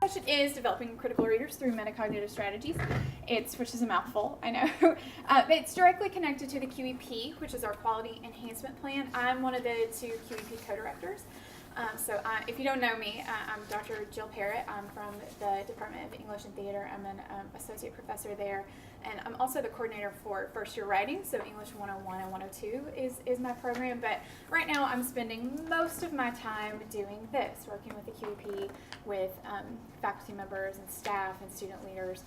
session is developing critical readers through metacognitive strategies. Which is a mouthful, I know. It's directly connected to the QEP, which is our quality enhancement plan. I'm one of the 2 QEP co-directors. If you don't know me, I'm Dr. Jill Parrott. I'm from the Department of English and Theater. I'm an associate professor there, and I'm also the coordinator for first year writing, so English 101 and 102 is my program. But right now I'm spending most of my time doing this, working with the QEP, with faculty members and staff and student leaders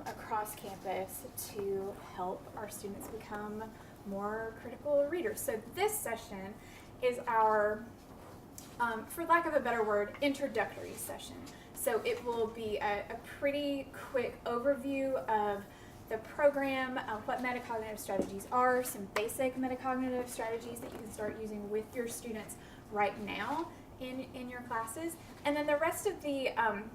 across campus to help our students become more critical readers. So this session is our for lack of a better word, introductory session. So it will be a pretty quick overview of the program, what metacognitive strategies are, some basic metacognitive strategies that you can start using with your students right now in your classes. And then the rest of the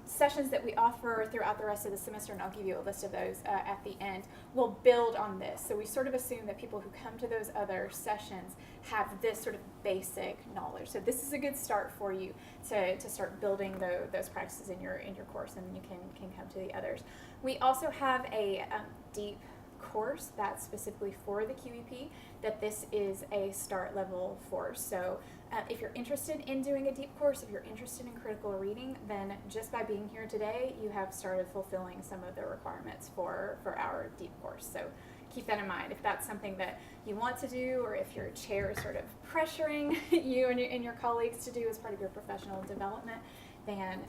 sessions that we offer throughout the rest of the semester, and I'll give you a list of those at the end, will build on this. So we sort of assume that people who come to those other sessions have this sort of basic knowledge. So this is a good start for you to start building those practices in your course, and you can come to the others. We also have a deep course that's specifically for the QEP, that this is a start level for. So if you're interested in doing a deep course, if you're interested in critical reading, then just by being here today, you have started fulfilling some of the requirements for our deep course. So keep that in mind. If that's something that you want to do, or if your chair is sort of pressuring you and your colleagues to do as part of your professional development, then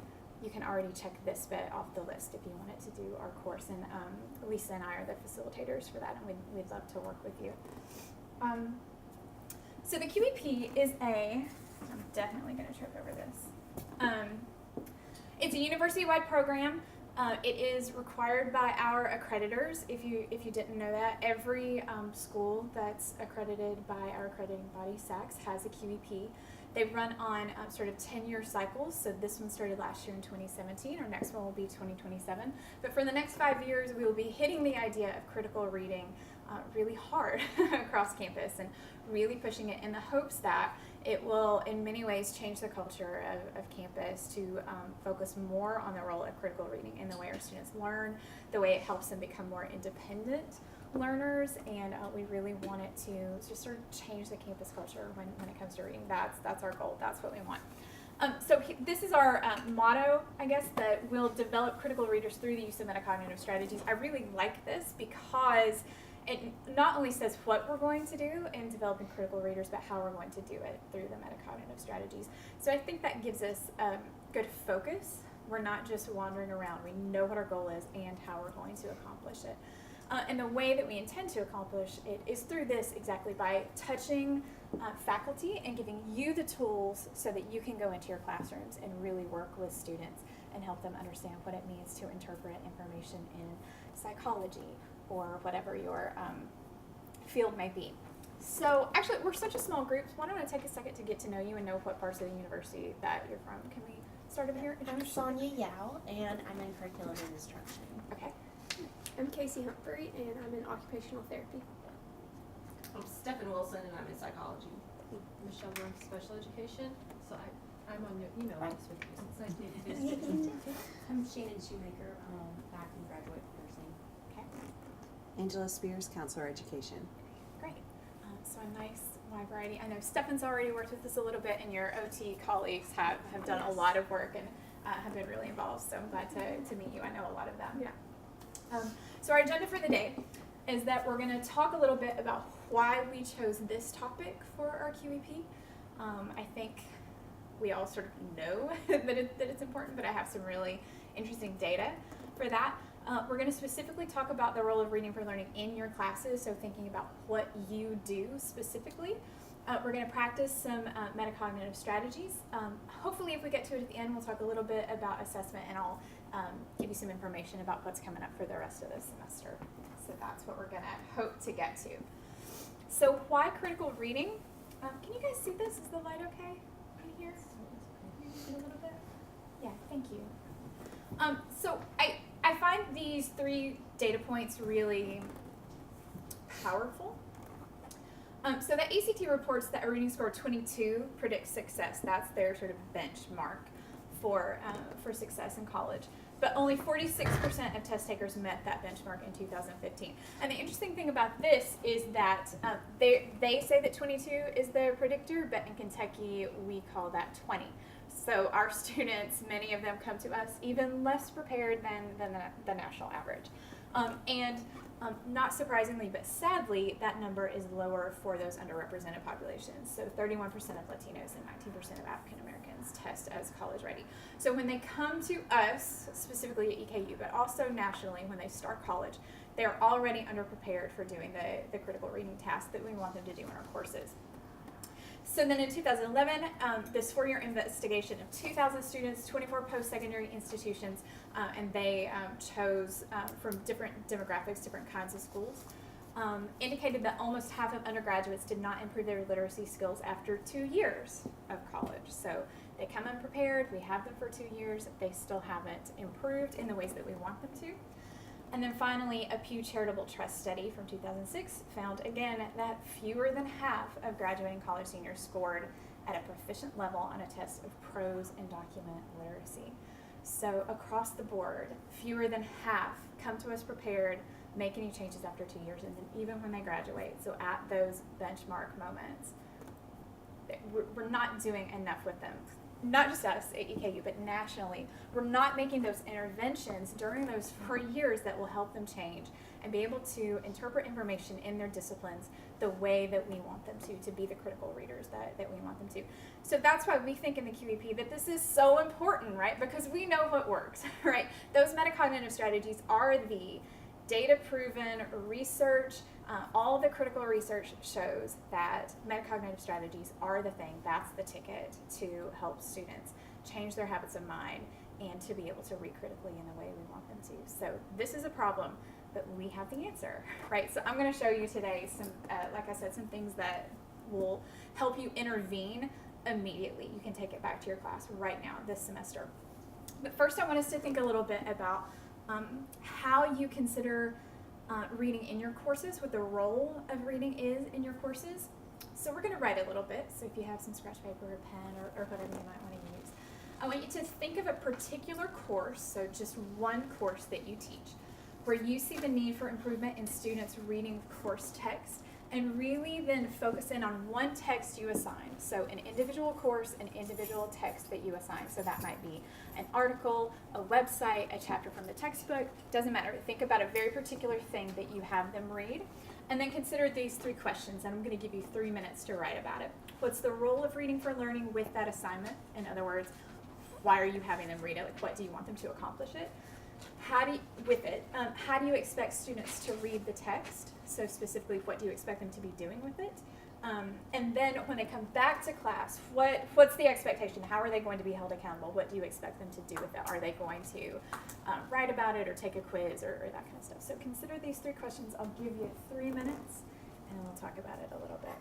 you can already check this bit off the list if you wanted to do our course. And Lisa and I are the facilitators for that, and we'd love to work with you. So the QEP is I'm definitely going to trip over this. It's a university-wide program. It is required by our accreditors. If you didn't know that, every school that's accredited by our accrediting body, SACS, has a QEP. They run on sort of 10-year cycles. So this one started last year in 2017. Our next one will be 2027. But for the next 5 years, we will be hitting the idea of critical reading really hard across campus, and really pushing it in the hopes that it will in many ways change the culture of campus to focus more on the role of critical reading in the way our students learn, the way it helps them become more independent learners, and we really want it to just sort of change the campus culture when it comes to reading. That's our goal. That's what we want. This is our motto, I guess, that we'll develop critical readers through the use of metacognitive strategies. I really like this because it not only says what we're going to do in developing critical readers, but how we're going to do it through the metacognitive strategies. So I think that gives us good focus. We're not just wandering around. We know what our goal is and how we're going to accomplish it. And the way that we intend to accomplish it is through this, exactly by touching faculty and giving you the tools so that you can go into your classrooms and really work with students and help them understand what it means to interpret information in psychology or whatever your field may be. So actually, we're such a small group. Why don't I take a second to get to know you and know what parts of the university that you're from. Can we start over here? I'm Sonia Yao, and I'm in curriculum and instruction. Okay. I'm Casey Humphrey, and I'm in occupational therapy. I'm Stephen Wilson, and I'm in psychology. Michelle North, special education. So I'm on your email list with you. It's nice to meet you. I'm Shannon Shoemaker, back in graduate nursing. Okay. Angela Spears, counselor education. Great. So a nice wide variety. I know Stefan's already worked with this a little bit, and your OT colleagues have done a lot of work and have been really involved. So I'm glad to meet you. I know a lot of them. Yeah. So our agenda for the day is that we're going to talk a little bit about why we chose this topic for our QEP. I think we all sort of know that it's important, but I have some really interesting data for that. We're going to specifically talk about the role of reading for learning in your classes, so thinking about what you do specifically. We're going to practice some metacognitive strategies. Hopefully, if we get to it at the end, we'll talk a little bit about assessment, and I'll give you some information about what's coming up for the rest of the semester. So that's what we're going to hope to get to. So why critical reading? Can you guys see this? Is the light okay in here? A little bit? Yeah, thank you. So I find these 3 data points really powerful. So the ACT reports that a reading score of 22 predicts success. That's their sort of benchmark for success in college. But only 46% of test takers met that benchmark in 2015. And the interesting thing about this is that they say that 22 is the predictor, but in Kentucky we call that 20. So our students, many of them come to us even less prepared than the national average. Not surprisingly, but sadly, that number is lower for those underrepresented populations. So 31% of Latinos and 19% of African Americans test as college ready. So when they come to us, specifically at EKU, but also nationally, when they start college, they're already underprepared for doing the critical reading task that we want them to do in our courses. So then in 2011, this 4-year investigation of 2,000 students, 24 post-secondary institutions, and they chose from different demographics, different kinds of schools, indicated that almost half of undergraduates did not improve their literacy skills after 2 years of college. So they come unprepared, we have them for 2 years, they still haven't improved in the ways that we want them to. And then finally, a Pew Charitable Trust study from 2006 found again that fewer than half of graduating college seniors scored at a proficient level on a test of prose and document literacy. So across the board, fewer than half come to us prepared, make any changes after 2 years, and then even when they graduate, so at those benchmark moments, we're not doing enough with them. Not just us at EKU, but nationally, we're not making those interventions during those 4 years that will help them change and be able to interpret information in their disciplines the way that we want them to be the critical readers that we want them to. So that's why we think in the QEP that this is so important, right? Because we know what works, right? Those metacognitive strategies are the data-proven research. All the critical research shows that metacognitive strategies are the thing, that's the ticket to help students change their habits of mind and to be able to read critically in the way we want them to. So this is a problem, but we have the answer, right? So I'm going to show you today some, like I said, some things that will help you intervene immediately. You can take it back to your class right now this semester. But first I want us to think a little bit about how you consider reading in your courses, what the role of reading is in your courses. So we're going to write a little bit. So if you have some scratch paper or pen or whatever you might want to use, I want you to think of a particular course, so just one course that you teach, where you see the need for improvement in students reading course text, and really then focus in on one text you assign. So an individual course, an individual text that you assign. So that might be an article, a website, a chapter from the textbook, doesn't matter. Think about a very particular thing that you have them read, and then consider these 3 questions, and I'm going to give you 3 minutes to write about it. What's the role of reading for learning with that assignment? In other words, why are you having them read it? Like, what do you want them to accomplish it? How do you expect students to read the text? So specifically, what do you expect them to be doing with it? And then when they come back to class, what's the expectation? How are they going to be held accountable? What do you expect them to do with it? Are they going to write about it or take a quiz or that kind of stuff? So consider these 3 questions. I'll give you 3 minutes, and we'll talk about it a little bit.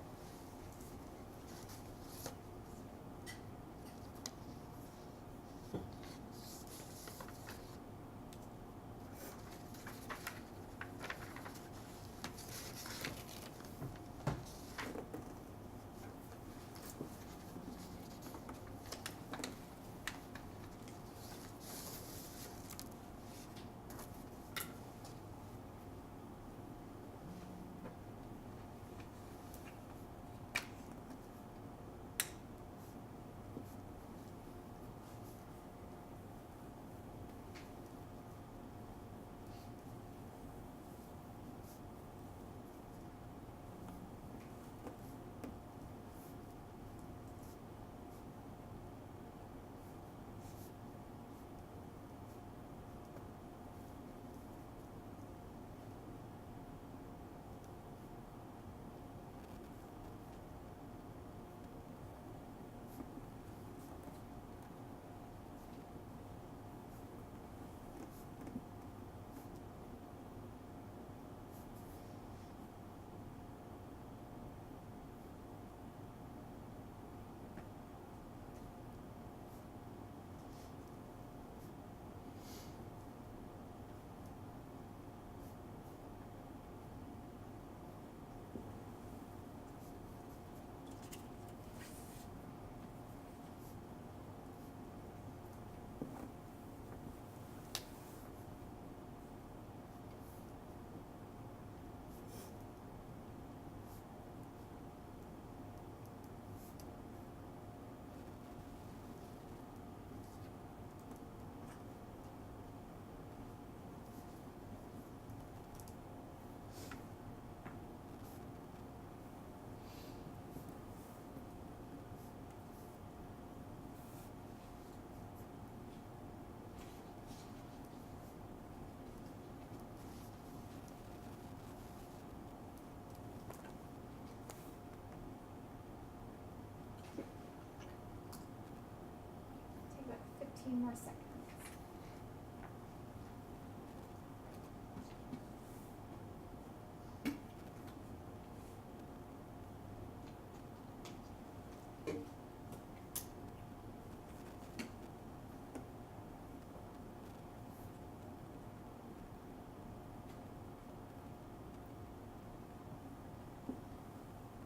15 more seconds.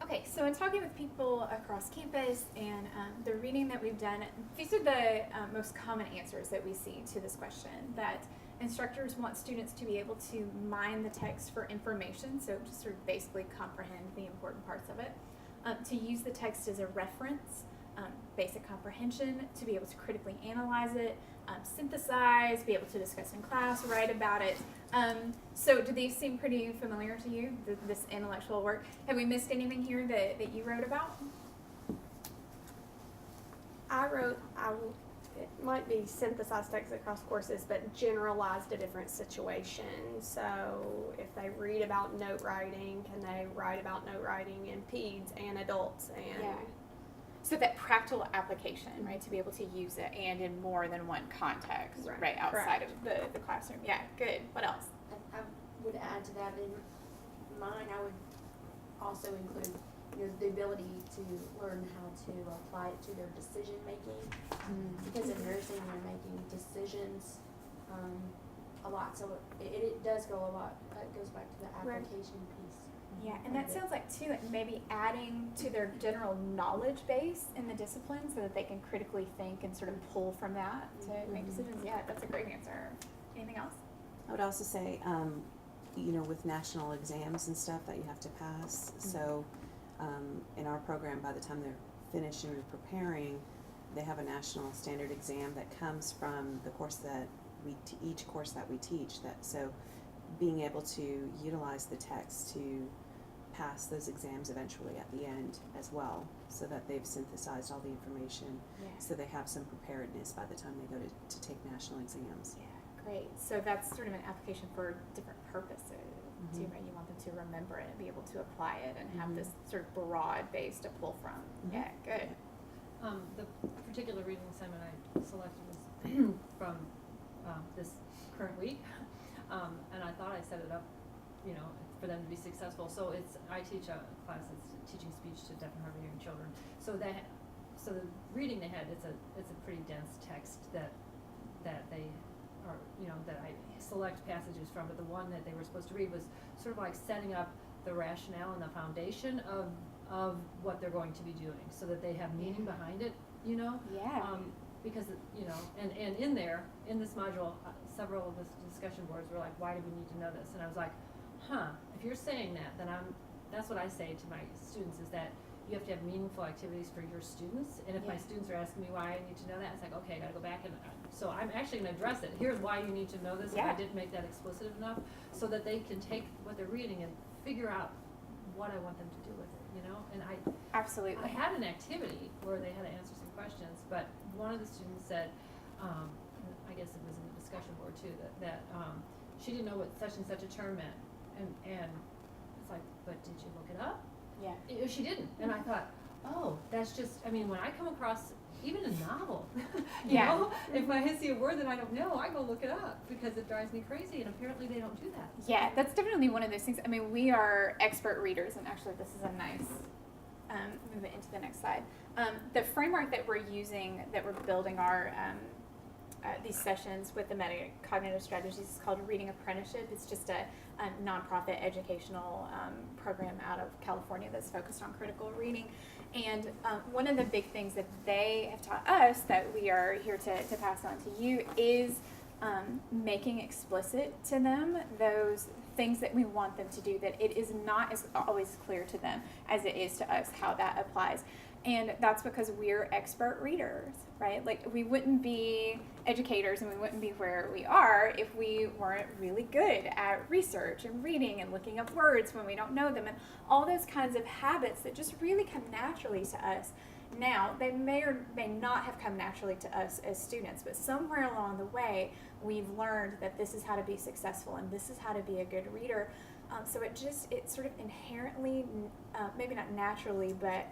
Okay, so in talking with people across campus and the reading that we've done, these are the most common answers that we see to this question, that instructors want students to be able to mine the text for information, so just sort of basically comprehend the important parts of it, to use the text as a reference, basic comprehension, to be able to critically analyze it, synthesize, be able to discuss in class, write about it. So do these seem pretty familiar to you, this intellectual work? Have we missed anything here that you wrote about? It might be synthesized text across courses, but generalized to different situations. So if they read about note writing, can they write about note writing in peds and adults? And Yeah. So that practical application, right, to be able to use it and in more than one context, right, outside of the classroom. Yeah, good. What else? I would add to that, in mine, I would also include, the ability to learn how to apply it to their decision making. Because in nursing, you're making decisions a lot, so it does go a lot. It goes back to the application piece. Yeah, and that sounds like too, like maybe adding to their general knowledge base in the discipline so that they can critically think and sort of pull from that to make decisions. Yeah, that's a great answer. Anything else? I would also say, with national exams and stuff that you have to pass, so in our program, by the time they're finished and preparing, they have a national standard exam that comes from the course that each course that we teach. So being able to utilize the text to pass those exams eventually at the end as well, so that they've synthesized all the information, so they have some preparedness by the time they go to take national exams. Yeah, great. So that's sort of an application for different purposes too, right? You want them to remember it and be able to apply it and have this sort of broad base to pull from. Yeah, good. The particular reading assignment I selected was from this current week, and I thought I set it up, for them to be successful. So I teach a class that's teaching speech to deaf and hard of hearing children. So the reading they had, it's a pretty dense text that they are, that I select passages from. But the one that they were supposed to read was sort of like setting up the rationale and the foundation of what they're going to be doing, so that they have meaning behind it. Yeah. Because and in this module, several of the discussion boards were like, why do we need to know this? And I was like, if you're saying that, then that's what I say to my students, is that you have to have meaningful activities for your students. And if my students are asking me why I need to know that, it's like, okay, I gotta go back and so I'm actually gonna address it. Here's why you need to know this. If I didn't make that explicit enough, so that they can take what they're reading and figure out what I want them to do with it, And Absolutely. I had an activity where they had to answer some questions, but one of the students said, I guess it was in the discussion board too, that she didn't know what such and such a term meant, and it's like, but did you look it up? Yeah. She didn't, and I thought, oh, that's just, when I come across even a novel, if I see a word that I don't know, I go look it up because it drives me crazy, and apparently they don't do that. Yeah, that's definitely one of those things. We are expert readers, and actually this is a nice move it into the next slide. The framework that we're using, that we're building our these sessions with the Metacognitive strategies, is called Reading Apprenticeship. It's just a nonprofit educational program out of California that's focused on critical reading. And one of the big things that they have taught us, that we are here to pass on to you, is making explicit to them those things that we want them to do, that it is not as always clear to them as it is to us how that applies. And that's because we're expert readers, right? Like, we wouldn't be educators and we wouldn't be where we are if we weren't really good at research and reading and looking up words when we don't know them, and all those kinds of habits that just really come naturally to us. Now, they may or may not have come naturally to us as students, but somewhere along the way, we've learned that this is how to be successful and this is how to be a good reader. So it sort of inherently, maybe not naturally, but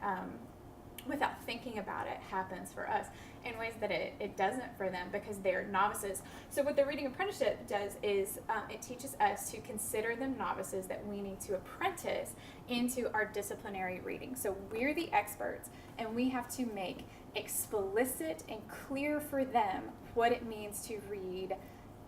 without thinking about it happens for us in ways that it doesn't for them because they're novices. So what the reading apprenticeship does is it teaches us to consider them novices that we need to apprentice into our disciplinary reading. So we're the experts, and we have to make explicit and clear for them what it means to read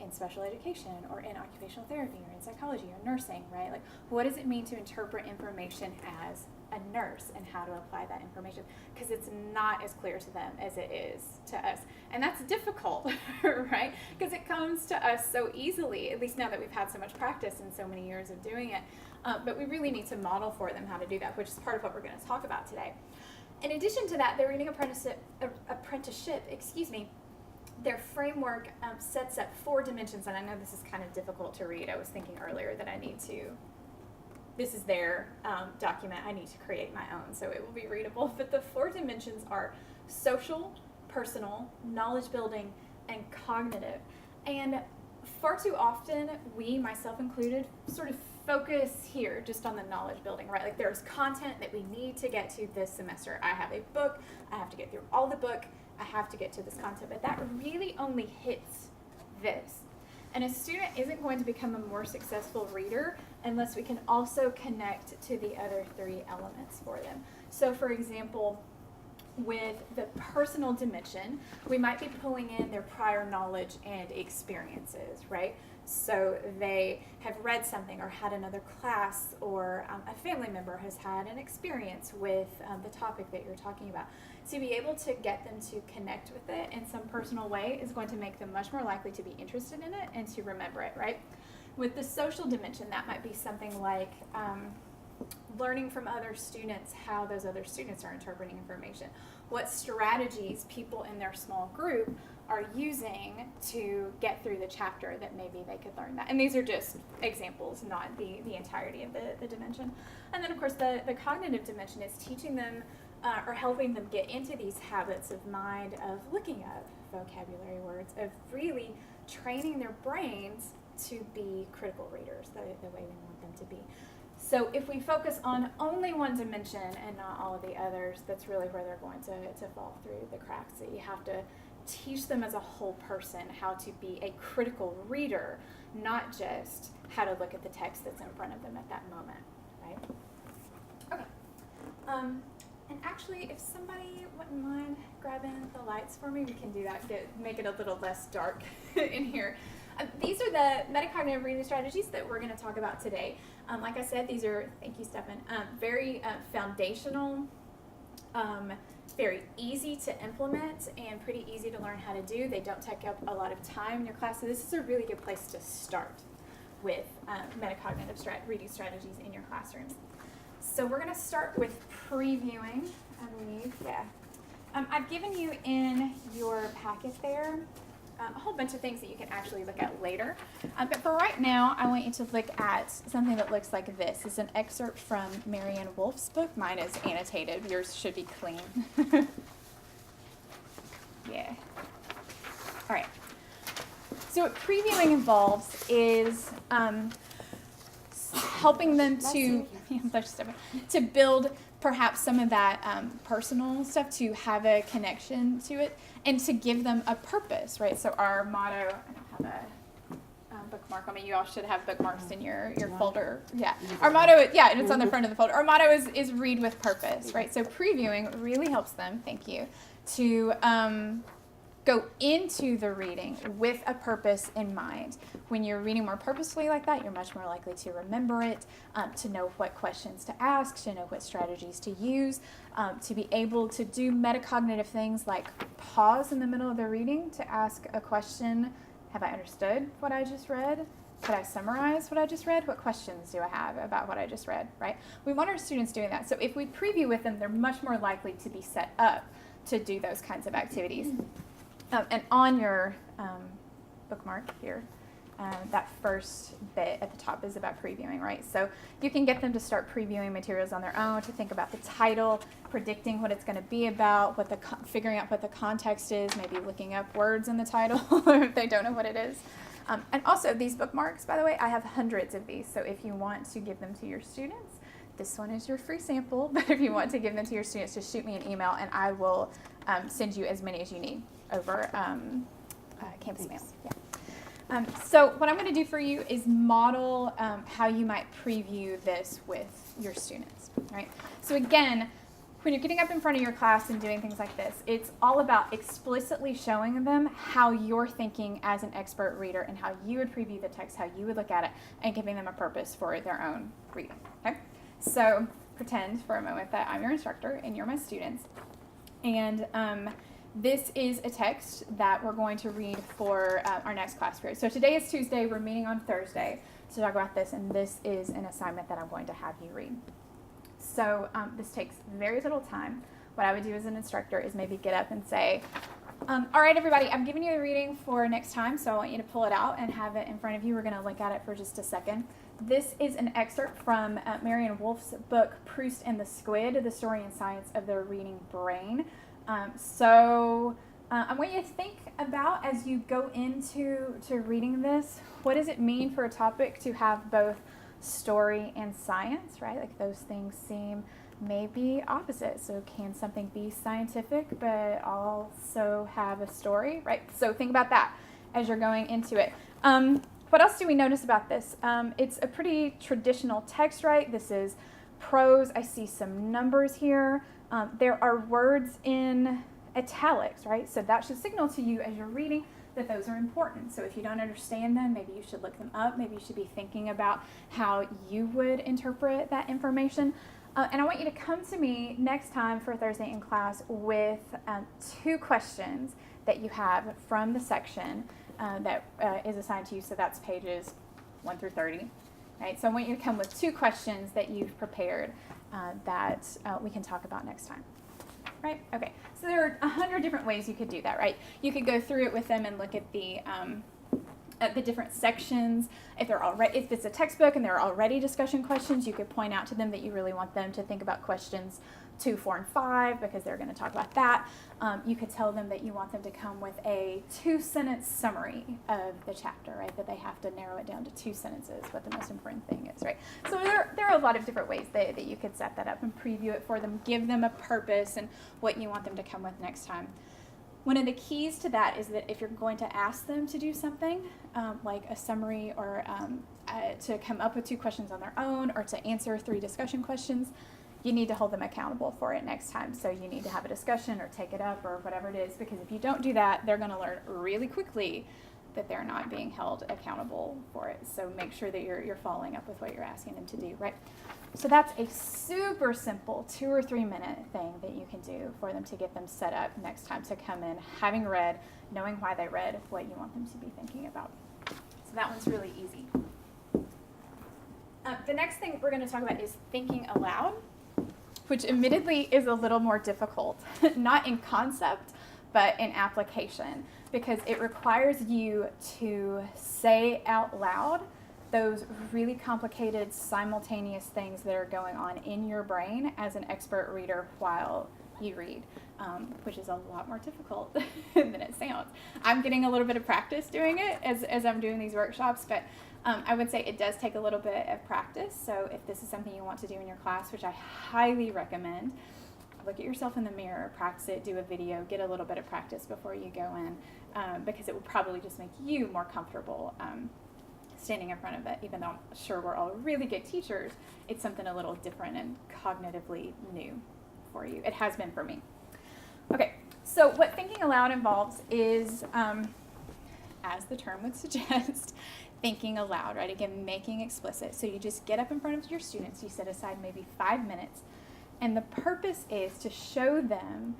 in special education or in occupational therapy or in psychology or nursing, right? Like, what does it mean to interpret information as a nurse and how to apply that information? Because it's not as clear to them as it is to us. And that's difficult, right? Because it comes to us so easily, at least now that we've had so much practice and so many years of doing it. But we really need to model for them how to do that, which is part of what we're going to talk about today. In addition to that, the reading apprenticeship, their framework sets up 4 dimensions, and I know this is kind of difficult to read. I was thinking earlier that this is their document. I need to create my own so it will be readable. But the 4 dimensions are social, personal, knowledge building, and cognitive. And far too often, we, myself included, sort of focus here just on the knowledge building, right? Like there's content that we need to get to this semester. I have a book, I have to get through all the book, I have to get to this content, but that really only hits this. And a student isn't going to become a more successful reader unless we can also connect to the other 3 elements for them. So for example, with the personal dimension, we might be pulling in their prior knowledge and experiences, right? So they have read something or had another class, or a family member has had an experience with the topic that you're talking about. To be able to get them to connect with it in some personal way is going to make them much more likely to be interested in it and to remember it, right? With the social dimension, that might be something like learning from other students how those other students are interpreting information, what strategies people in their small group are using to get through the chapter that maybe they could learn that. And these are just examples, not the entirety of the dimension. And then, of course, the cognitive dimension is teaching them or helping them get into these habits of mind of looking up vocabulary words, of really training their brains to be critical readers the way we want them to be. So if we focus on only one dimension and not all of the others, that's really where they're going to fall through the cracks. So you have to teach them as a whole person how to be a critical reader, not just how to look at the text that's in front of them at that moment, right? Okay. And actually, if somebody wouldn't mind grabbing the lights for me, we can do that, make it a little less dark in here. These are the metacognitive reading strategies that we're going to talk about today. Like I said, these are, thank you, Stefan, very foundational, very easy to implement, and pretty easy to learn how to do. They don't take up a lot of time in your class, so this is a really good place to start with metacognitive reading strategies in your classrooms. So we're going to start with previewing, I believe, yeah. I've given you in your packet there a whole bunch of things that you can actually look at later. But for right now, I want you to look at something that looks like this. It's an excerpt from Marianne Wolf's book. Mine is annotated. Yours should be clean. Yeah. All right. So what previewing involves is helping them to build perhaps some of that personal stuff, to have a connection to it, and to give them a purpose, right? So our motto, I don't have a bookmark on me. You all should have bookmarks in your folder. Yeah. Our motto, and it's on the front of the folder. Our motto is read with purpose, right? So previewing really helps them, thank you, to go into the reading with a purpose in mind. When you're reading more purposefully like that, you're much more likely to remember it, to know what questions to ask, to know what strategies to use, to be able to do metacognitive things like pause in the middle of the reading to ask a question. Have I understood what I just read? Could I summarize what I just read? What questions do I have about what I just read, right? We want our students doing that. So if we preview with them, they're much more likely to be set up to do those kinds of activities. And on your bookmark here, that first bit at the top is about previewing, right? So you can get them to start previewing materials on their own, to think about the title, predicting what it's going to be about, figuring out what the context is, maybe looking up words in the title if they don't know what it is. And also these bookmarks, by the way, I have hundreds of these. So if you want to give them to your students, this one is your free sample, but if you want to give them to your students, just shoot me an email and I will send you as many as you need over campus mail. Thanks. Yeah. So what I'm going to do for you is model how you might preview this with your students, right? So again, when you're getting up in front of your class and doing things like this, it's all about explicitly showing them how you're thinking as an expert reader and how you would preview the text, how you would look at it, and giving them a purpose for their own reading, okay? So pretend for a moment that I'm your instructor and you're my students. And this is a text that we're going to read for our next class period. So today is Tuesday, we're meeting on Thursday to talk about this, and this is an assignment that I'm going to have you read. So this takes very little time. What I would do as an instructor is maybe get up and say, all right, everybody, I'm giving you the reading for next time, so I want you to pull it out and have it in front of you. We're going to look at it for just a second. This is an excerpt from Marianne Wolf's book, Proust and the Squid, The Story and Science of the Reading Brain. I want you to think about, as you go into reading this, what does it mean for a topic to have both story and science, right? Like those things seem maybe opposite. So can something be scientific but also have a story, right? So think about that as you're going into it. What else do we notice about this? It's a pretty traditional text, right? This is prose. I see some numbers here. There are words in italics, right? So that should signal to you as you're reading that those are important. So if you don't understand them, maybe you should look them up. Maybe you should be thinking about how you would interpret that information. And I want you to come to me next time for Thursday in class with 2 questions that you have from the section that is assigned to you. So that's pages 1 through 30. Right? So I want you to come with 2 questions that you've prepared that we can talk about next time. Right? Okay. So there are 100 different ways you could do that, right? You could go through it with them and look at the different sections. If it's a textbook and there are already discussion questions, you could point out to them that you really want them to think about questions 2, 4, and 5 because they're going to talk about that. You could tell them that you want them to come with a 2-sentence summary of the chapter, right? That they have to narrow it down to 2 sentences, what the most important thing is, right? So there are a lot of different ways that you could set that up and preview it for them, give them a purpose and what you want them to come with next time. One of the keys to that is that if you're going to ask them to do something, like a summary or to come up with 2 questions on their own or to answer 3 discussion questions, you need to hold them accountable for it next time. So you need to have a discussion or take it up or whatever it is, because if you don't do that, they're going to learn really quickly that they're not being held accountable for it. So make sure that you're following up with what you're asking them to do, right? So that's a super simple 2 or 3 minute thing that you can do for them to get them set up next time to come in, having read, knowing why they read, what you want them to be thinking about. So that one's really easy. The next thing we're going to talk about is thinking aloud, which admittedly is a little more difficult, not in concept, but in application, because it requires you to say out loud those really complicated simultaneous things that are going on in your brain as an expert reader while you read, which is a lot more difficult than it sounds. I'm getting a little bit of practice doing it as I'm doing these workshops, but I would say it does take a little bit of practice. So if this is something you want to do in your class, which I highly recommend, look at yourself in the mirror, practice it, do a video, get a little bit of practice before you go in, because it will probably just make you more comfortable standing in front of it. Even though I'm sure we're all really good teachers, it's something a little different and cognitively new for you. It has been for me. Okay, so what thinking aloud involves is, as the term would suggest, thinking aloud, right? Again, making explicit. So you just get up in front of your students, you set aside maybe 5 minutes, and the purpose is to show them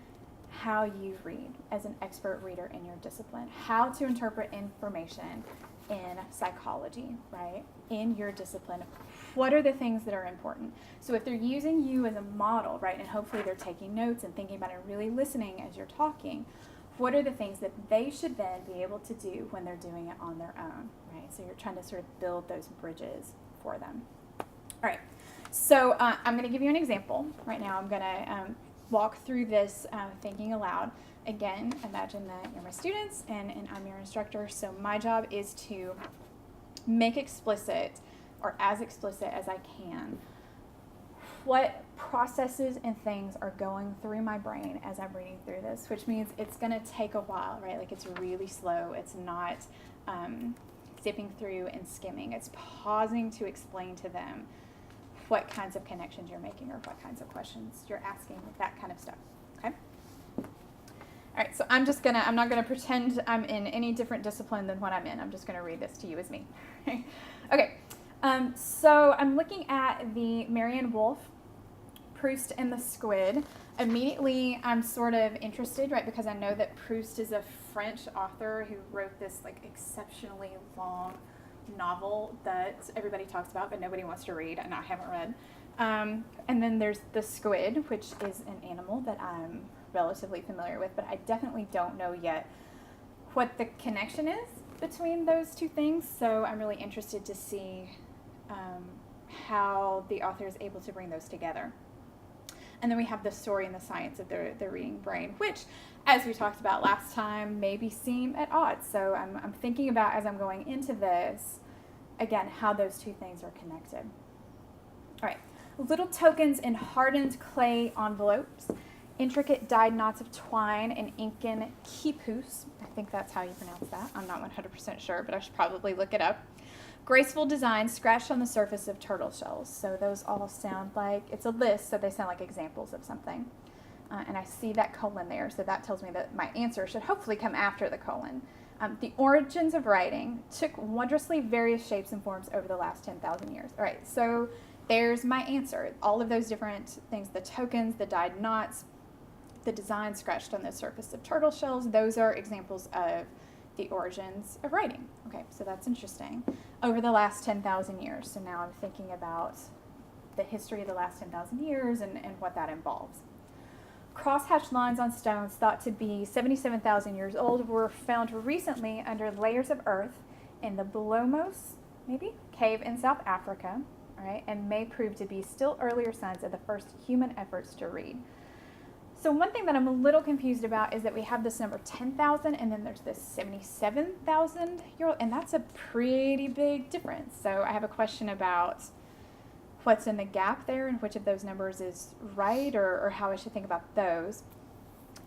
how you read as an expert reader in your discipline, how to interpret information in psychology, right? In your discipline, what are the things that are important? So if they're using you as a model, right, and hopefully they're taking notes and thinking about it, really listening as you're talking, what are the things that they should then be able to do when they're doing it on their own, right? So you're trying to sort of build those bridges for them. All right, so I'm going to give you an example right now. I'm going to walk through this thinking aloud. Again, imagine that you're my students and I'm your instructor, so my job is to make explicit, or as explicit as I can, what processes and things are going through my brain as I'm reading through this, which means it's going to take a while, right? Like it's really slow. It's not zipping through and skimming. It's pausing to explain to them what kinds of connections you're making or what kinds of questions you're asking, that kind of stuff, okay? All right, so I'm not gonna pretend I'm in any different discipline than what I'm in. I'm just gonna read this to you as me. Okay, so I'm looking at the Marianne Wolf, Proust and the Squid. Immediately, I'm sort of interested, right, because I know that Proust is a French author who wrote this like exceptionally long novel that everybody talks about but nobody wants to read and I haven't read. And then there's the squid, which is an animal that I'm relatively familiar with, but I definitely don't know yet what the connection is between those two things. So I'm really interested to see how the author is able to bring those together. And then we have the story and the science of the reading brain, which, as we talked about last time, maybe seem at odds. So I'm thinking about, as I'm going into this, again, how those two things are connected. All right, little tokens in hardened clay envelopes, intricate dyed knots of twine and Incan quipus. I think that's how you pronounce that. I'm not 100% sure, but I should probably look it up. Graceful designs scratched on the surface of turtle shells. So those all sound like, it's a list, so they sound like examples of something. And I see that colon there, so that tells me that my answer should hopefully come after the colon. The origins of writing took wondrously various shapes and forms over the last 10,000 years. All right, so there's my answer. All of those different things, the tokens, the dyed knots, the design scratched on the surface of turtle shells, those are examples of the origins of writing. Okay, so that's interesting. Over the last 10,000 years. So now I'm thinking about the history of the last 10,000 years and what that involves. Cross-hatched lines on stones thought to be 77,000 years old were found recently under layers of earth in the Blomos, maybe, cave in South Africa, all right, and may prove to be still earlier signs of the first human efforts to read. So one thing that I'm a little confused about is that we have this number 10,000 and then there's this 77,000 year old, and that's a pretty big difference. So I have a question about what's in the gap there and which of those numbers is right, or how I should think about those.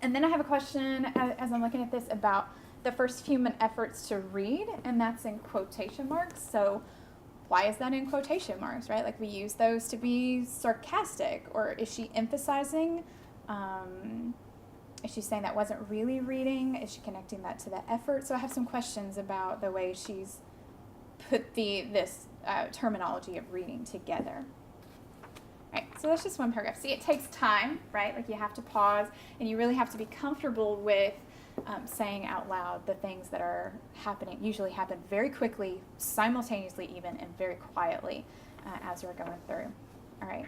And then I have a question as I'm looking at this about the first human efforts to read, and that's in quotation marks. So why is that in quotation marks, right? Like we use those to be sarcastic, or is she emphasizing? Is she saying that wasn't really reading? Is she connecting that to the effort? So I have some questions about the way she's put this terminology of reading together. All right, so that's just one paragraph. See, it takes time, right? Like you have to pause, and you really have to be comfortable with saying out loud the things that are happening. Usually happen very quickly, simultaneously even, and very quietly as we're going through. All right.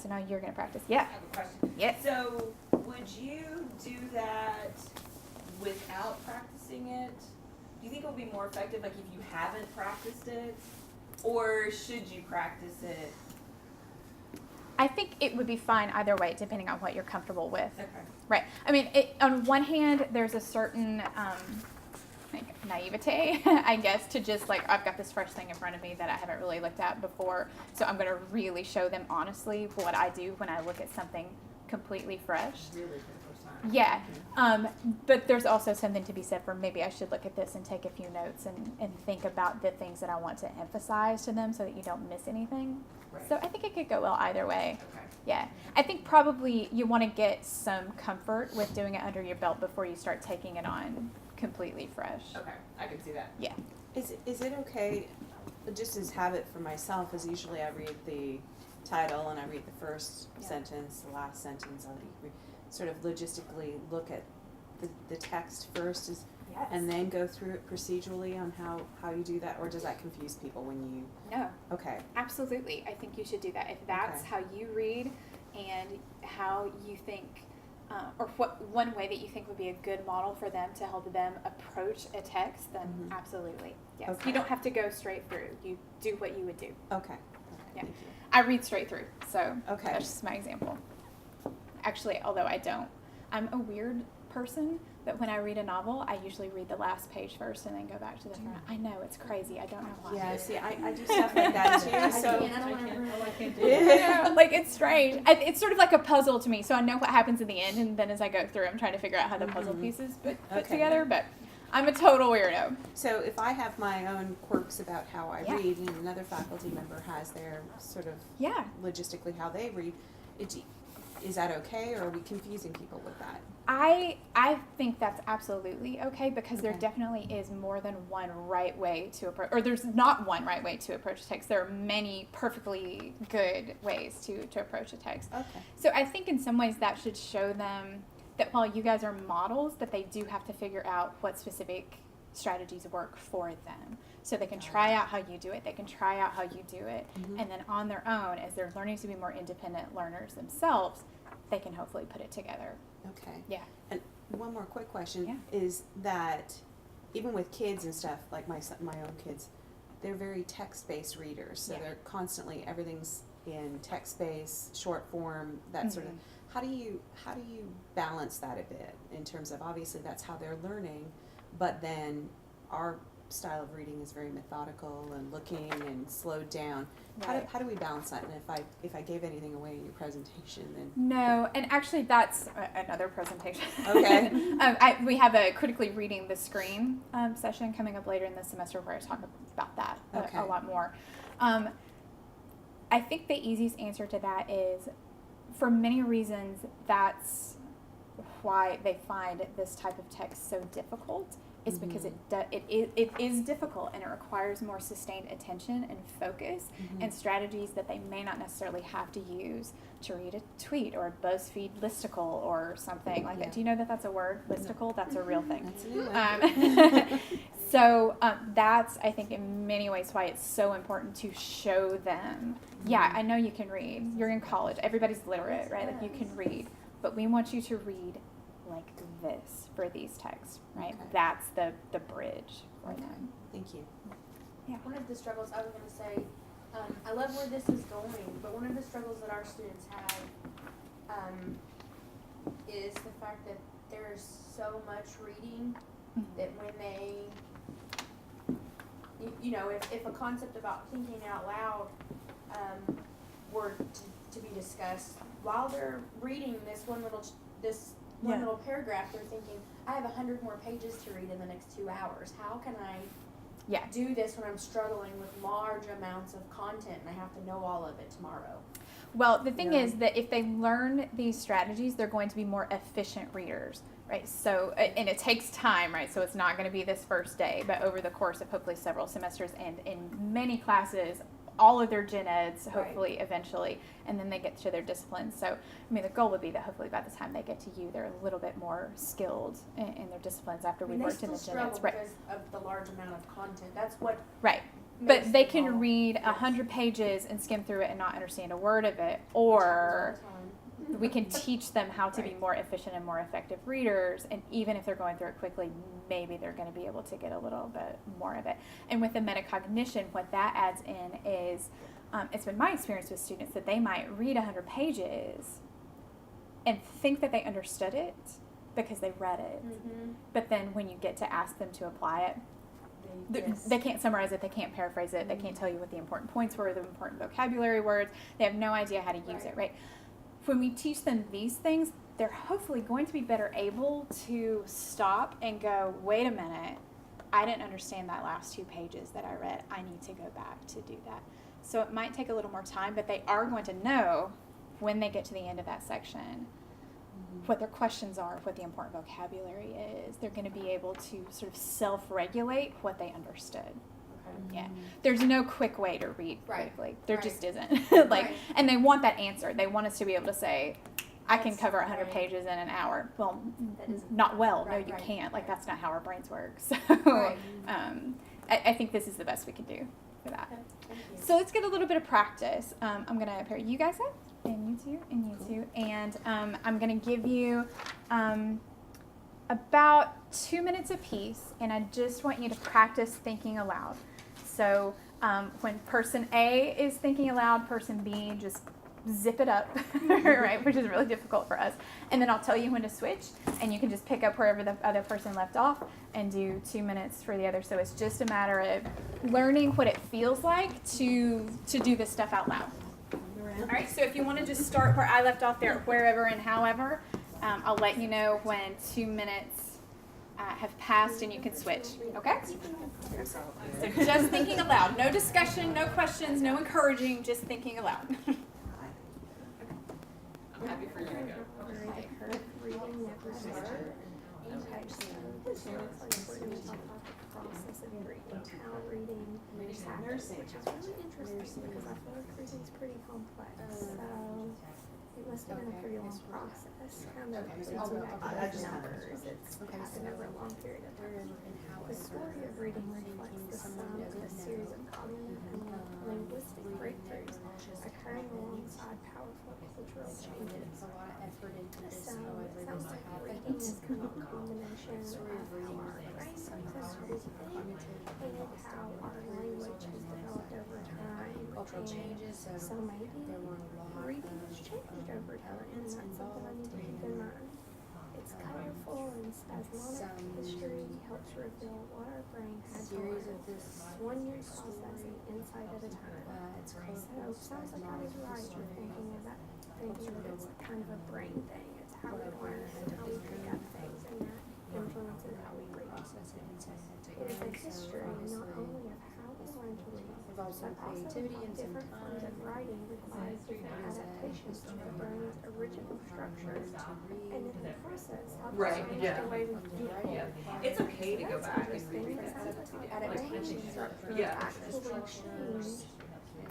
So now you're going to practice. Yeah. I have a question. Yes. So, would you do that without practicing it? Do you think it would be more effective, like, if you haven't practiced it? Or should you practice it? I think it would be fine either way, depending on what you're comfortable with. Okay. Right. I mean, on one hand, there's a certain like naivete, I guess, to just like, I've got this fresh thing in front of me that I haven't really looked at before, so I'm going to really show them honestly what I do when I look at something completely fresh. Really for the first time. Yeah. But there's also something to be said for maybe I should look at this and take a few notes and think about the things that I want to emphasize to them so that you don't miss anything. Right. So I think it could go well either way. Okay. Yeah. I think probably you want to get some comfort with doing it under your belt before you start taking it on completely fresh. Okay, I can see that. Yeah. Is it okay, just as habit for myself, is usually I read the title and I read the first sentence, the last sentence, I'll sort of logistically look at the text first and then go through it procedurally on how you do that, or does that confuse people when you? No. Okay. Absolutely. I think you should do that. If that's Okay. how you read and how you think, or what one way that you think would be a good model for them to help them approach a text, then Mhm. absolutely. Yes. Okay. You don't have to go straight through. You do what you would do. Okay. Yeah. Thank you. I read straight through, so Okay. that's just my example. Actually, although I don't, I'm a weird person, but when I read a novel, I usually read the last page first and then go back to the front. I know, it's crazy. I don't know why. Yeah, see, I do stuff like that too, I so. can't, I don't wanna ruin I it. can't do that. Yeah, like it's strange. It's sort of like a puzzle to me, so I know what happens in the end, and then as I go through, I'm trying to figure out how the puzzle pieces put Okay. together. But I'm a total weirdo. So if I have my own quirks about how I Yeah. read, and another faculty member has their sort of Yeah. logistically how they read, is that okay, or are we confusing people with that? I think that's absolutely okay, because there Okay. definitely is more than one right way to approach, or there's not one right way to approach a text. There are many perfectly good ways to approach a text. Okay. So I think in some ways that should show them that while you guys are models, that they do have to figure out what specific strategies work for them. So they can try out how you do it, they can try out how you do it, Mhm. and then on their own, as they're learning to be more independent learners themselves, they can hopefully put it together. Okay. Yeah. And one more quick question Yeah. is that even with kids and stuff, like my own kids, they're very text-based readers. So Yeah. they're constantly, everything's in text-based, short form, that sort of. Mhm. How do you balance that a bit in terms of, obviously that's how they're learning, but then our style of reading is very methodical and looking and slowed down. Right. How do we balance that? And if I gave anything away in your presentation, then No, and actually that's another presentation. Okay. We have a critically reading the screen session coming up later in the semester where I talk about that Okay. a lot more. I think the easiest answer to that is, for many reasons, that's why they find this type of text so difficult. Is because it is difficult, and it requires more sustained attention and focus and strategies that they may not necessarily have to use to read a tweet or a BuzzFeed listicle or something like Yeah. that. Do you know that that's a word? Listicle? That's a real thing. that's a new one. So that's, I think, in many ways why it's so important to show them, yeah, I know you can read. You're in college. Everybody's literate, right? Like, you can read. But we want you to read like this for these texts, right? Okay. That's the bridge for Okay. them. Thank you. One of the struggles I was going to say, I love where this is going, but one of the struggles that our students have is the fact that there's so much reading that when they, you know, if a concept about thinking out loud were to be discussed, while they're reading this one Yeah. little paragraph, they're thinking, I have 100 more pages to read in the next 2 hours. How can I Yeah. do this when I'm struggling with large amounts of content and I have to know all of it tomorrow? Well, the thing Yeah. is that if they learn these strategies, they're going to be more efficient readers, right? So, and it takes time, right? So it's not going to be this first day, but over the course of hopefully several semesters and in many classes, all of their gen eds, hopefully, eventually, and then they get to their disciplines. So, I mean, the goal would be that hopefully by the time they get to you, they're a little bit more skilled in their disciplines after I mean, we've they worked in still the gen struggle eds. Right. because of the large amount of content. That's what Right. makes But they them can all- read Yes. 100 pages and skim through it and not understand a word of it, all or the time. we can teach them how to be Right. more efficient and more effective readers, and even if they're going through it quickly, maybe they're going to be able to get a little bit more of it. And with the metacognition, what that adds in is, it's been my experience with students that they might read 100 pages and think that they understood it because they read it. But then when you get to ask them to apply it, they can't summarize it, they can't paraphrase it, they can't tell you what the important points were, the important vocabulary words, they have no idea how to use it, right? When we teach them these things, they're hopefully going to be better able to stop and go, wait a minute, I didn't understand that last 2 pages that I read, I need to go back to do that. So it might take a little more time, but they are going to know when they get to the end of that section what their questions are, what the important vocabulary is. They're going to be able to sort of self-regulate what they understood. Yeah. There's no quick way to read Right. quickly. There Right. just isn't. Like, Right. and they want that answer. They want us to be able to say, I can That's cover 100 right. pages in an hour. Well, That isn't- not well. Right, No, you right, can't. Like, right. that's not how our brains work. So, Right. I think this is the best we can do for that. Okay, thank you. So let's get a little bit of practice. I'm going to pair you guys up, and you two, and you two. And I'm going to give you about 2 minutes apiece, and I just want you to practice thinking aloud. So when person A is thinking aloud, person B just zip it up, right, which is really difficult for us. And then I'll tell you when to switch, and you can just pick up wherever the other person left off and do 2 minutes for the other. So it's just a matter of learning what it feels like to do this stuff out loud. All right, so if you want to just start where I left off there, wherever and however, I'll let you know when 2 minutes have passed and you can switch, okay? So just thinking aloud. No discussion, no questions, no encouraging, just thinking aloud. I'm happy for you to go. Reading never start. Okay, so this looks like we're going to talk about the process of reading, how reading happens, which is really interesting because I feel like reading's pretty complex. So it must have been a pretty long process, kind of numbers. It's happened over a long period of time. The story of reading reflects the sum of a series of cognitive and linguistic breakthroughs occurring alongside powerful cultural changes. So it sounds like reading is kind of a combination of how our brain processes things and how our language has developed over time. So maybe reading has changed over time, and that's something I need to keep in mind. It's colorful and spasmodic history helps reveal what our brain had to learn. One year processing insight at a time. So it sounds like I was right in thinking that it's kind of a brain thing. It's how we learn and how we pick up things, and that influences how we read. It is a history not only of how we learn to read, but also how different forms of writing require different adaptations to the brain's original structure, and in the process, how Right, changed yeah. the way we do Yeah, things. it's okay to go back and Interesting. reread It that. sounds like our brain structure Yeah. actually changed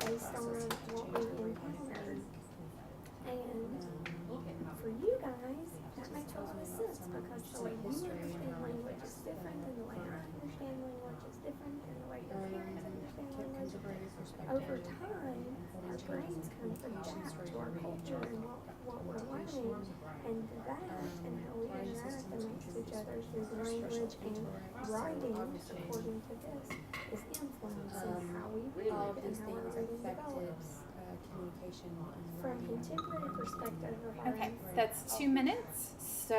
based on what we encountered. And for you guys, that makes a lot of sense because the way you understand language is different than the way I understand language is different than the way your parents understand language. Over time, our brains kind of adapt to our culture and what we're learning, and that and how we interact amongst each other through language and writing, according to this, is influencing how we read and how our reading develops. From contemporary perspective of Okay, that's 2 minutes. So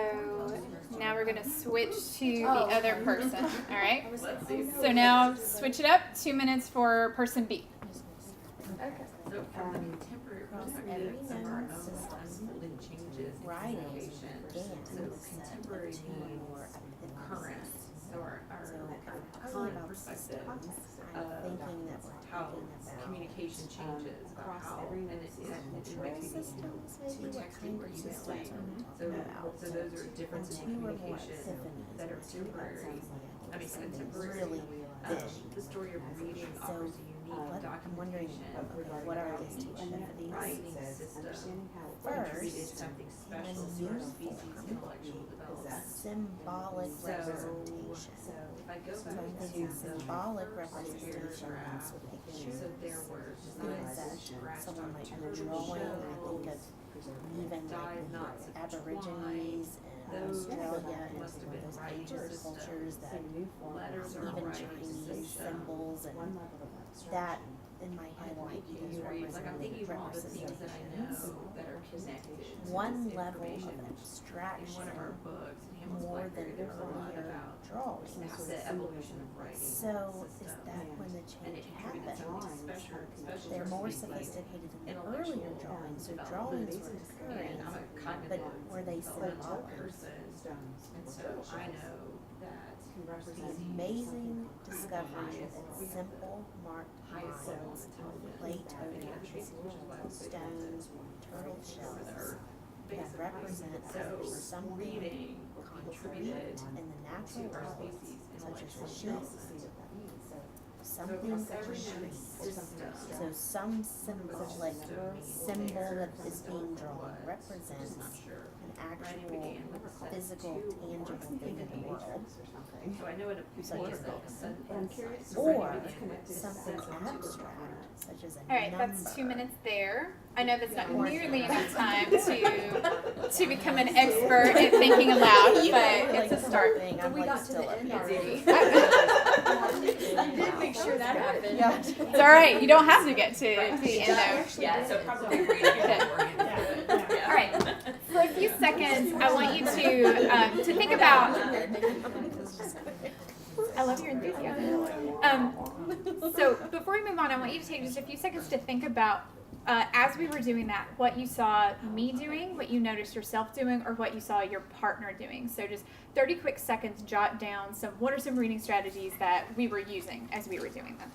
now we're going to switch to the other person, all right? So now switch it up, 2 minutes for person B. Okay. So from the contemporary perspective of our own unfolding changes in communication, so contemporary being current, so our current perspective of how communication changes, about how, and it might be through texting or emailing. So those are differences in communication that are temporary. I mean, contemporary. The story of reading offers a unique documentation of what are how these each entities? writing system contributed something special to our species' intellectual development. Symbolic So, representation. if I go So back I'm to thinking the symbolic first representations paragraph, with so pictures, there were things that someone might have a drawing. I think of even like the Aborigines and Australia and must have been those writing ancient systems. cultures that Letters are even writing Chinese system. symbols and that in my head might be as Like I'm thinking of all the things that I know representations. that are connected to One this level of information. In abstraction one of our books, in Hamilton's more than Library, there's a lot earlier about drawings. the evolution of writing. So is system. that when the And it change contributed something happened? special They're to more our species' sophisticated than the intellectual earlier drawings, so development. drawings were occurring, And I'm a but cognitive were they developmental symbolic? person, and so I know that The amazing discovery that simple marked highest level lines, of intelligence, late having oak, which is why we say stones, turtle over the shells earth, that basically. represent So something reading contributed in the to natural our world, species' such as intellectual the sheep, development. something such as Every trees. system So some symbolic symbol that is being drawn represents an actual physical, tangible thing in the world, So I know in a such as book, this. science, Or began with this something system to abstract, such as a All right, number. that's 2 minutes there. I know that's not nearly enough time to become an expert at thinking aloud, but it's a start. I'm We like got to still the up end here. already. did make sure that happened. Yeah. It's all right. You don't have to get to Right. the end though. Yeah, so probably reading it before you All right. For a few seconds, I want you to think about. I love your enthusiasm. So before we move on, I want you to take just a few seconds to think about, as we were doing that, what you saw me doing, what you noticed yourself doing, or what you saw your partner doing. So just 30 quick seconds, jot down what are some reading strategies that we were using as we were doing this.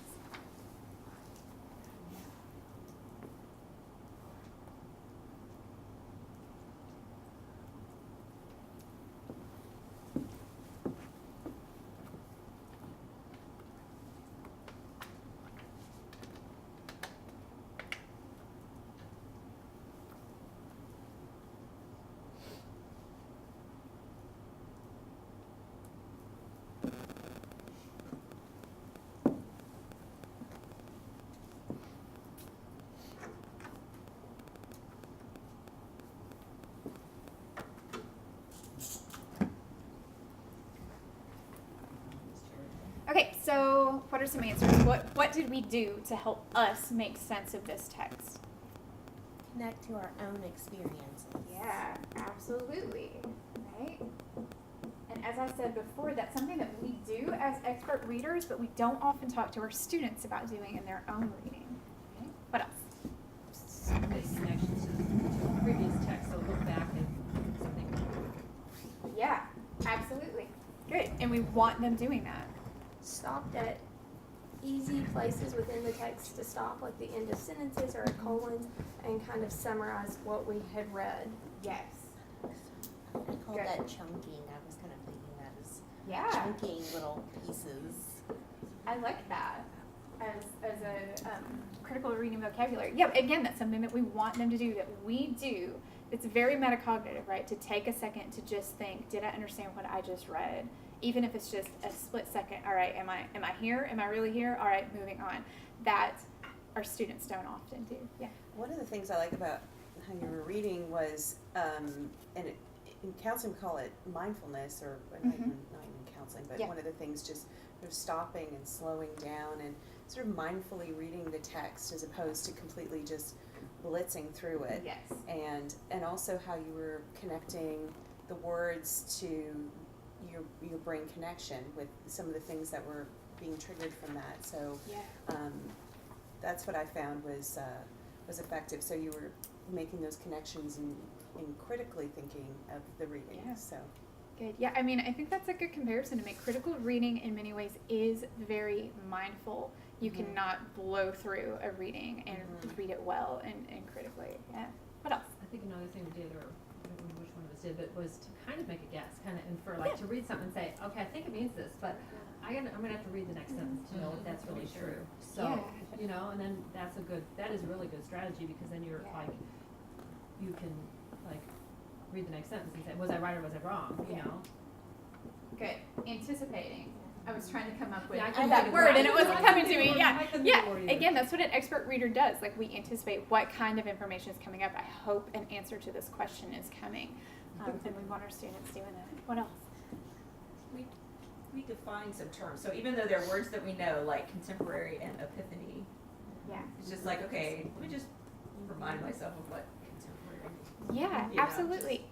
Okay, so what are some answers? What did we do to help us make sense of this text? Connect to our own experiences. Yeah, absolutely. Right? And as I said before, that's something that we do as expert readers, but we don't often talk to our students about doing in their own reading. Okay? What else? Make connections to the previous text, so look back at something. Yeah, absolutely. Good. And we want them doing that. Stopped at easy places within the text to stop, like the end of sentences or a colon, and kind of summarize what we had read. Yes. I call Good. that chunking. I was kind of thinking that as Yeah. chunking little pieces. I like that as a critical reading vocabulary. Yeah, again, that's something that we want them to do, that we do. It's very metacognitive, right? To take a second to just think, did I understand what I just read? Even if it's just a split second. All right, am I here? Am I really here? All right, moving on. That our students don't often do. Yeah. One of the things I like about how you were reading was, in counseling we call it mindfulness, or not even counseling, but Yeah. one of the things just sort of stopping and slowing down and sort of mindfully reading the text as opposed to completely just blitzing through it. Yes. And also how you were connecting the words to your brain connection with some of the things that were being triggered from that. So Yeah. that's what I found was effective. So you were making those connections and critically thinking of the reading. Yeah. So Good. Yeah, I mean, I think that's a good comparison to make. Critical reading in many ways is very mindful. You cannot blow through a reading and read it well and critically. Yeah. What else? I think another thing we did, or I don't remember which one of us did, but was to kind of make a guess, kind of infer, like to read something and say, okay, I think it means this, but I'm gonna have to read the next sentence to know if that's really true. So, Yeah. you know, and then that is a really good strategy, because then you're Yeah. like, you can like read the next sentence and say, was I right or was I wrong? You Yeah. know. Good. Anticipating. I was trying to come up with Yeah, I couldn't that think of word the and it word. wasn't coming to me. I Yeah. couldn't think of the Yeah. word either. Again, that's what an expert reader does. Like, we anticipate what kind of information is coming up. I hope an answer to this question is coming. And we want our students doing that. What else? We define some terms. So even though they're words that we know, like contemporary and epiphany, Yeah. it's just like, okay, let me just remind myself of what contemporary means. Yeah, You know, absolutely.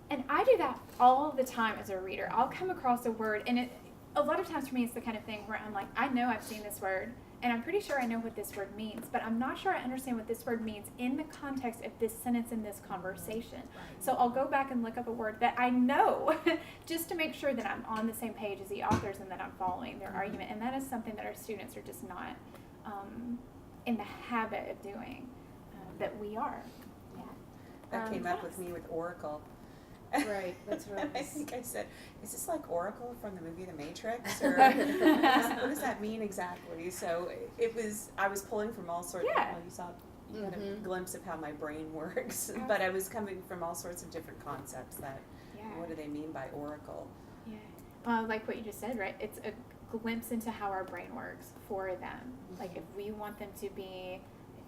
And I do that all the time as a reader. I'll come across a word, and a lot of times for me it's the kind of thing where I'm like, I know I've seen this word, and I'm pretty sure I know what this word means, but I'm not sure I understand what this word means in the context of this sentence in this conversation. So I'll go back and look up a word that I know just to make sure that I'm on the same page as the authors and that I'm following their argument. And that is something that our students are just not in the habit of doing, that we are. Yeah. that came up what with me with Oracle. Right, that's what I think I said, is this like Oracle from the movie The Matrix? Or what does that mean exactly? So I was pulling from all sorts Yeah. you saw you got a glimpse of how my brain works, but I was coming from all sorts of different concepts that, Yeah. what do they mean by Oracle? Yeah. Like what you just said, right? It's a glimpse into how our brain works for them. Like, if we want them to be,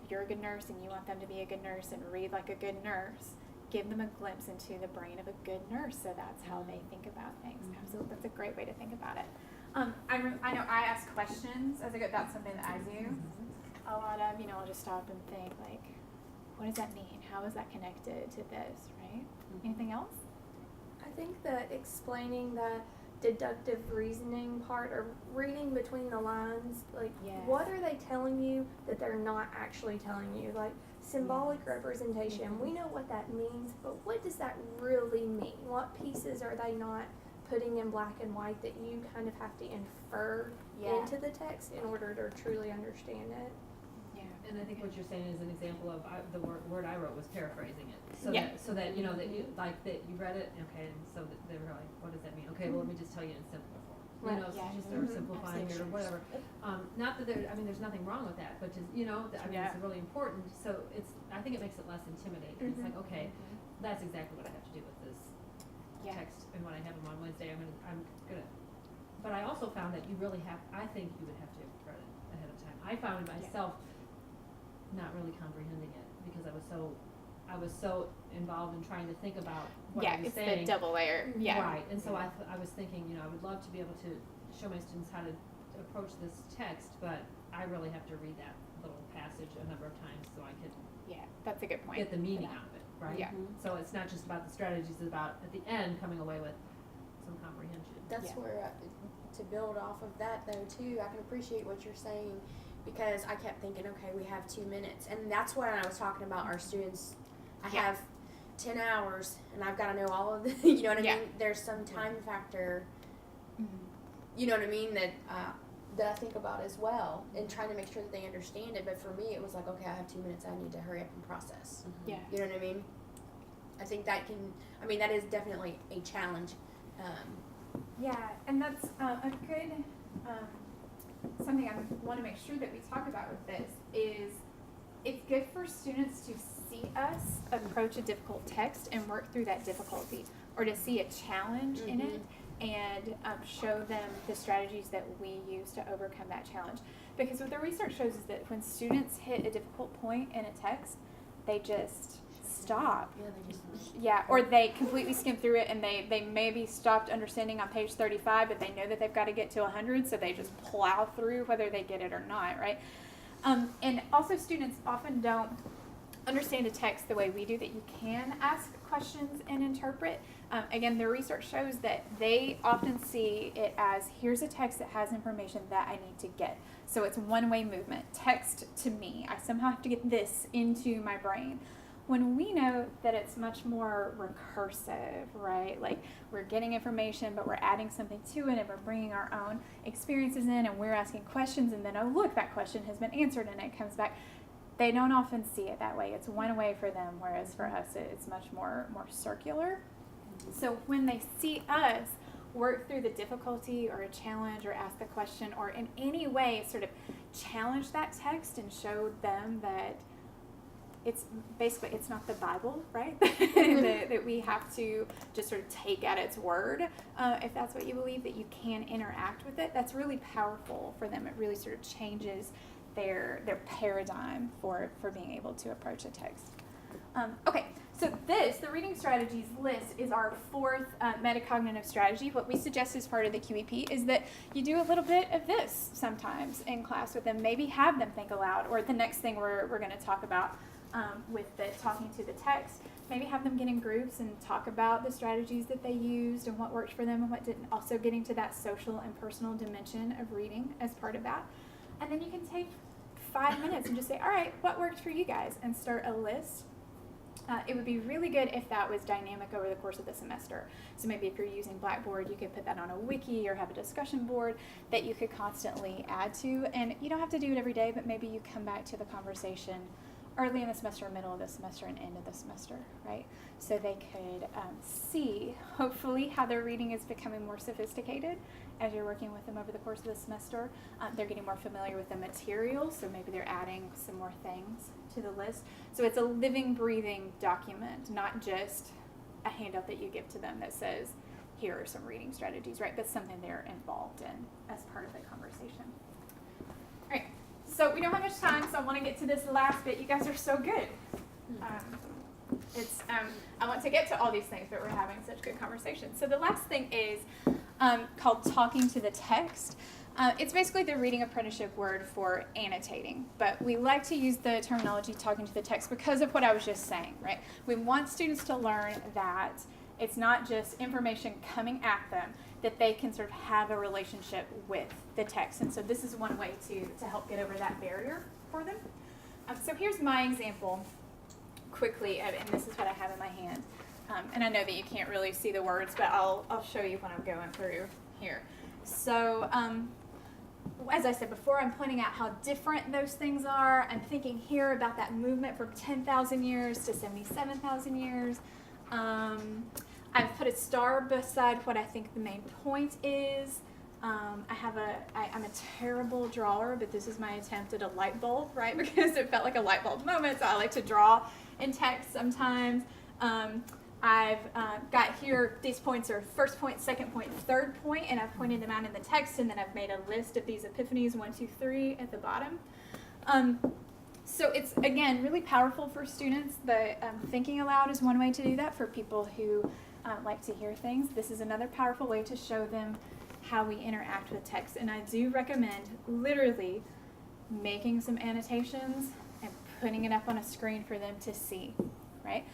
if you're a good nurse and you want them to be a good nurse and read like a good nurse, give them a glimpse into the brain of a good nurse, so that's how they think about things. Absolutely, that's a great way to think about it. I know I ask questions as I go. That's something that I do a lot of. I'll just stop and think like, what does that mean? How is that connected to this, right? Anything else? I think that explaining the deductive reasoning part or reading between the lines, like what are they telling you that they're not actually telling you? Like symbolic representation, we know what that means, but what does that really mean? What pieces are they not putting in black and white that you kind of have to infer into the text in order to truly understand it? And I think what you're saying is an example of the word I wrote was paraphrasing it. So Yeah. that you know that you like that you read it, okay, and so that they were like, what does that mean? Okay, well let me just tell you in simpler form. Right. So just or simplifying it or whatever. Not that there's nothing wrong with that, but just it's really important. So I think it makes it less intimidating. It's like, okay, that's exactly what I have to do with this text and what I have them on Wednesday. I'm gonna. But I also found that I think you would have to have read it ahead of time. I found myself not really comprehending it because I was so involved in trying to think about what I was saying. It's the double layer. Yeah. Right. And so I was thinking, I would love to be able to show my students how to approach this text, but I really have to read that little passage a number of times so I can That's a good point. get the meaning out of it, right? Yeah. So it's not just about the strategies, it's about at the end coming away with some comprehension. That's where, to build off of that though too, I can appreciate what you're saying because I kept thinking, okay, we have 2 minutes. And that's when I was talking about our students. I have 10 hours and I've got to know all of the, you know what I mean? There's some time factor, you know what I mean, that I think about as well and trying to make sure that they understand it. But for me, it was like, okay, I have 2 minutes. I need to hurry up and process. Yeah. You know what I mean? I think that is definitely a challenge. And that's a good, something I want to make sure that we talk about with this is it's good for students to see us approach a difficult text and work through that difficulty or to see a challenge in it and show them the strategies that we use to overcome that challenge. Because what the research shows is that when students hit a difficult point in a text, they just stop. Or they completely skim through it and they maybe stopped understanding on page 35, but they know that they've got to get to 100, so they just plow through whether they get it or not, right? And also students often don't understand a text the way we do, that you can ask questions and interpret. Again, the research shows that they often see it as, here's a text that has information that I need to get. So it's one-way movement. Text to me. I somehow have to get this into my brain. When we know that it's much more recursive, right? Like we're getting information, but we're adding something to it and we're bringing our own experiences in and we're asking questions and then, oh, look, that question has been answered and it comes back. They don't often see it that way. It's one way for them, whereas for us, it's much more circular. So when they see us work through the difficulty or a challenge or ask the question or in any way sort of challenge that text and show them that it's not the Bible, right? that we have to just sort of take at its word. If that's what you believe, that you can interact with it, that's really powerful for them. It really sort of changes their paradigm for being able to approach a text. Okay, so the reading strategies list is our fourth metacognitive strategy. What we suggest as part of the QEP is that you do a little bit of this sometimes in class with them. Maybe have them think aloud, or the next thing we're going to talk about with the talking to the text, maybe have them get in groups and talk about the strategies that they used and what worked for them and what didn't. Also getting to that social and personal dimension of reading as part of that. And then you can take 5 minutes and just say, all right, what worked for you guys? And start a list. It would be really good if that was dynamic over the course of the semester. So maybe if you're using Blackboard, you could put that on a wiki or have a discussion board that you could constantly add to. And you don't have to do it every day, but maybe you come back to the conversation early in the semester, middle of the semester, and end of the semester, right? So they could see, hopefully, how their reading is becoming more sophisticated as you're working with them over the course of the semester. They're getting more familiar with the material, so maybe they're adding some more things to the list. So it's a living, breathing document, not just a handout that you give to them that says, here are some reading strategies, right? But something they're involved in as part of the conversation. All right. So we don't have much time, so I want to get to this last bit. You guys are so good. I want to get to all these things, but we're having such good conversation. So the last thing is called Talking to the Text. It's basically the reading apprenticeship word for annotating, but we like to use the terminology talking to the text because of what I was just saying, right? We want students to learn that it's not just information coming at them, that they can sort of have a relationship with the text. And so this is one way to help get over that barrier for them. So here's my example quickly, and this is what I have in my hand. And I know that you can't really see the words, but I'll show you when I'm going through here. So as I said before, I'm pointing out how different those things are. I'm thinking here about that movement from 10,000 years to 77,000 years. I've put a star beside what I think the main point is. I'm a terrible drawer, but this is my attempt at a light bulb, right? Because it felt like a light bulb moment, so I like to draw in text sometimes. I've got here, these points are first point, second point, third point, and I've pointed them out in the text, and then I've made a list of these epiphanies, 1, 2, 3 at the bottom. So it's, again, really powerful for students. Thinking aloud is one way to do that for people who like to hear things. This is another powerful way to show them how we interact with text. And I do recommend literally making some annotations and putting it up on a screen for them to see, right?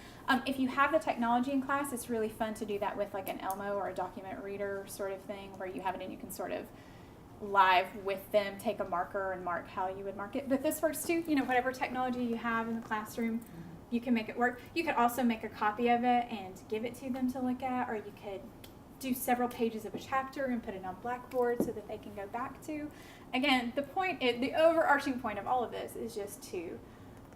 If you have the technology in class, it's really fun to do that with like an Elmo or a document reader sort of thing where you have it and you can sort of live with them, take a marker and mark how you would mark it. But this works too, whatever technology you have in the classroom, you can make it work. You could also make a copy of it and give it to them to look at, or you could do several pages of a chapter and put it on Blackboard so that they can go back to. Again, the overarching point of all of this is just to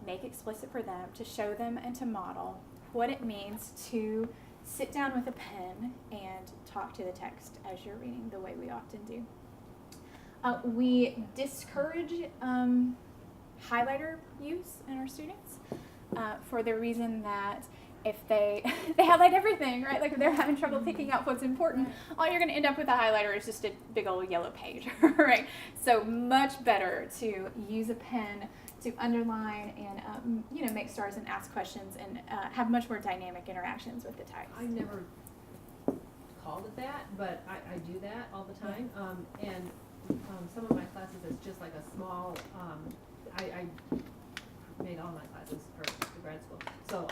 make explicit for them, to show them and to model what it means to sit down with a pen and talk to the text as you're reading the way we often do. We discourage highlighter use in our students for the reason that if they highlight everything, right? Like if they're having trouble picking out what's important, all you're going to end up with a highlighter is just a big old yellow page, right? So much better to use a pen to underline and make stars and ask questions and have much more dynamic interactions with the text. I never called it that, but I do that all the time. And some of my classes is just like a small. I made all my classes for the grad school, so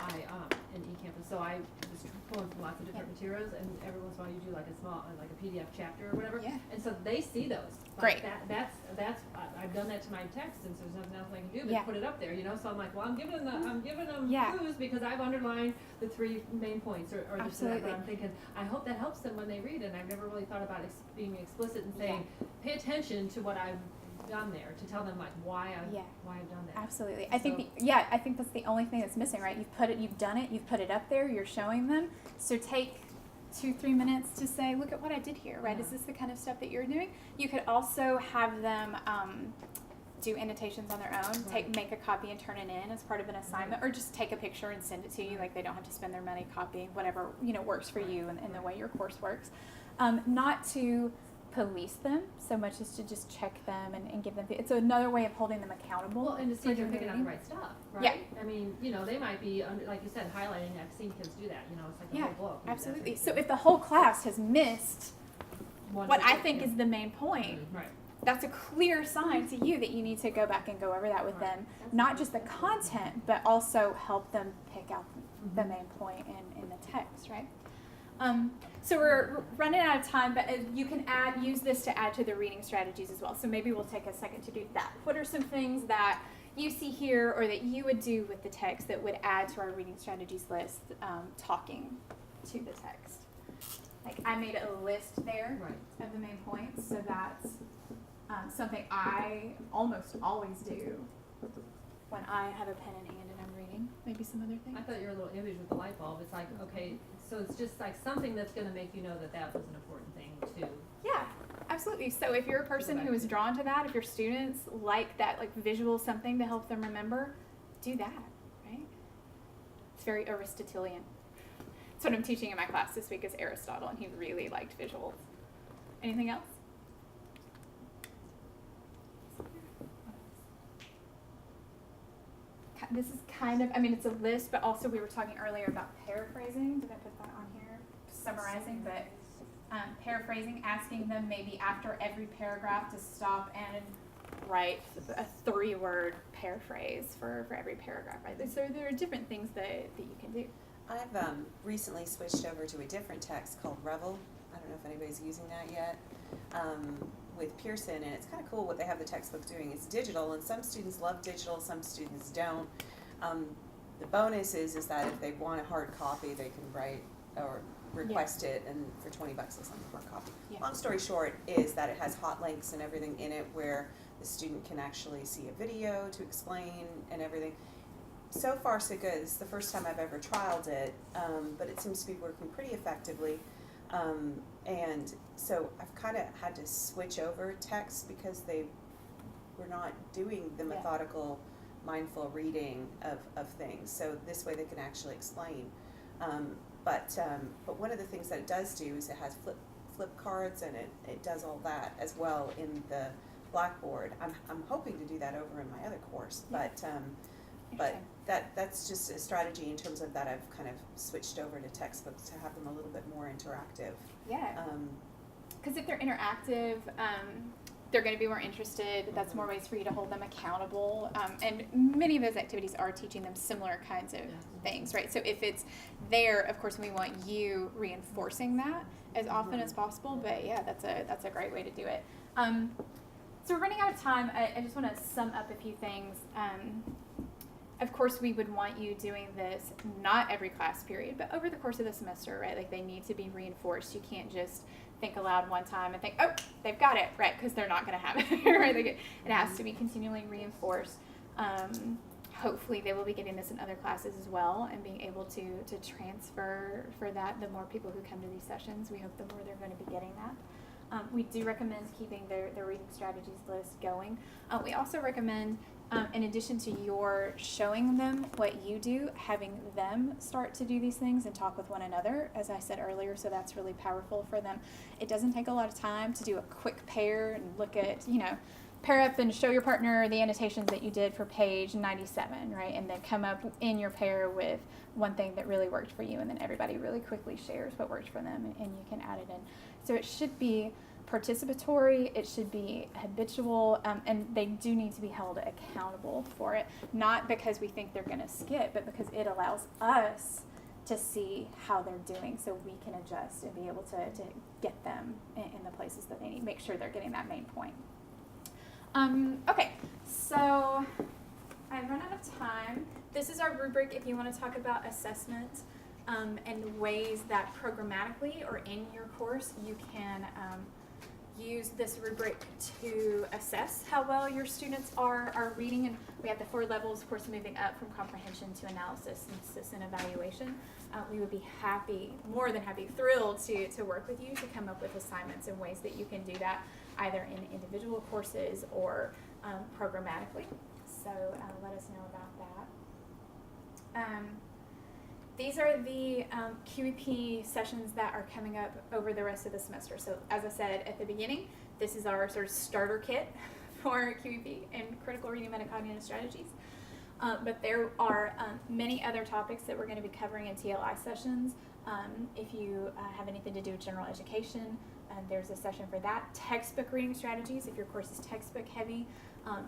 in eCampus. So I just pull from lots of different materials, and every once in a while you do like a small, like a PDF chapter or whatever. Yeah. And so they see those. Great. That's I've done that to my text, since there's nothing else I can do but Yeah. put it up there, So I'm like, well, I'm giving them Yeah. clues because I've underlined the 3 main points or this and that. Absolutely. But I'm thinking, I hope that helps them when they read, and I've never really thought about being explicit and saying, pay attention to what I've done there, to tell them like why I've done that. Absolutely. I think that's the only thing that's missing, right? You've done it, you've put it up there, you're showing them. So take 2-3 minutes to say, look at what I did here, right? Is this the kind of stuff that you're doing? You could also have them do annotations on their own, make a copy and turn it in as part of an assignment, or just take a picture and send it to you. Like they don't have to spend their money copying whatever works for you and the way your course works. Not to police them so much as to just check them and give them. It's another way of holding them accountable. Well, and to see if they're picking out the right stuff, right? Yeah. I mean, they might be like you said, highlighting. I've seen kids do that. It's like a whole book. Absolutely. So if the whole class has missed what I think is the main point, right. That's a clear sign to you that you need to go back and go over that with them. Not just the content, but also help them pick out the main point in the text, right? So we're running out of time, but you can use this to add to the reading strategies as well. So maybe we'll take a second to do that. What are some things that you see here or that you would do with the text that would add to our reading strategies list, talking to the text? Like I made a list there of the main points, so that's something I almost always do when I have a pen in hand and I'm reading. Maybe some other things. I thought your little image with the light bulb. It's like, okay, so it's just like something that's going to make you know that was an important thing too. Yeah, absolutely. So if you're a person who is drawn to that, if your students like that, like visual something to help them remember, do that, right? It's very Aristotelian. That's what I'm teaching in my class this week is Aristotle, and he really liked visuals. Anything else? This is it's a list, but also we were talking earlier about paraphrasing. Did I put that on here? Summarizing, but paraphrasing, asking them maybe after every paragraph to stop and write a 3-word paraphrase for every paragraph, right? So there are different things that you can do. I've recently switched over to a different text called Revel. I don't know if anybody's using that yet. With Pearson, and it's kind of cool what they have the textbook doing. It's digital, and some students love digital, some students don't. The bonus is that if they want a hard copy, they can write or request it, and for $20 they'll send a hard copy. Yeah. Long story short is that it has hot links and everything in it where the student can actually see a video to explain and everything. So far so good. This is the first time I've ever trialed it, but it seems to be working pretty effectively. And so I've kind of had to switch over text because they were not doing the methodical, mindful reading of things. So this way they can actually explain. But one of the things that it does do is it has flip cards, and it does all that as well in the Blackboard. I'm hoping to do that over in my other course, but that's just a strategy in terms of that. I've kind of switched over to textbooks to have them a little bit more interactive. Yeah. Because if they're interactive, they're going to be more interested. That's more ways for you to hold them accountable. And many of those activities are teaching them similar kinds of things, right? So if it's there, of course, we want you reinforcing that as often as possible. But yeah, that's a great way to do it. So we're running out of time. I just want to sum up a few things. Of course, we would want you doing this not every class period, but over the course of the semester, right? Like, they need to be reinforced. You can't just think aloud one time and think, oh, they've got it, right? Because they're not going to have it, right? It has to be continually reinforced. Hopefully, they will be getting this in other classes as well and being able to transfer for that. The more people who come to these sessions, we hope the more they're going to be getting that. We do recommend keeping their reading strategies list going. We also recommend, in addition to your showing them what you do, having them start to do these things and talk with one another, as I said earlier, so that's really powerful for them. It doesn't take a lot of time to do a quick pair and look at, pair up and show your partner the annotations that you did for page 97, right? And then come up in your pair with one thing that really worked for you, and then everybody really quickly shares what worked for them, and you can add it in. So it should be participatory, it should be habitual, and they do need to be held accountable for it, not because we think they're going to skip, but because it allows us to see how they're doing so we can adjust and be able to get them in the places that they need, make sure they're getting that main point. Okay, so I've run out of time. This is our rubric if you want to talk about assessment and ways that programmatically or in your course you can use this rubric to assess how well your students are reading. And we have the 4 levels, of course, moving up from comprehension to analysis, synthesis, and evaluation. We would be more than happy, thrilled to work with you to come up with assignments and ways that you can do that, either in individual courses or programmatically. So let us know about that. These are the QEP sessions that are coming up over the rest of the semester. So as I said at the beginning, this is our sort of starter kit for QEP and critical reading metacognitive strategies. But there are many other topics that we're going to be covering in TLI sessions. If you have anything to do with general education, there's a session for that. Textbook reading strategies, if your course is textbook heavy.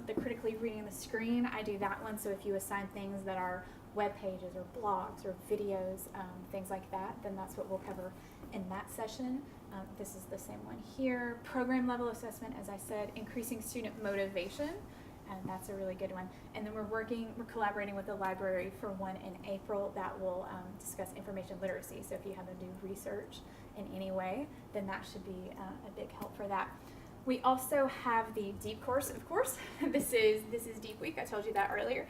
The critically reading the screen, I do that one. So if you assign things that are web pages or blogs or videos, things like that, then that's what we'll cover in that session. This is the same one here. Program level assessment, as I said, increasing student motivation, and that's a really good one. And then we're collaborating with the library for one in April that will discuss information literacy. So if you have to do research in any way, then that should be a big help for that. We also have the deep course, of course. This is Deep Week. I told you that earlier.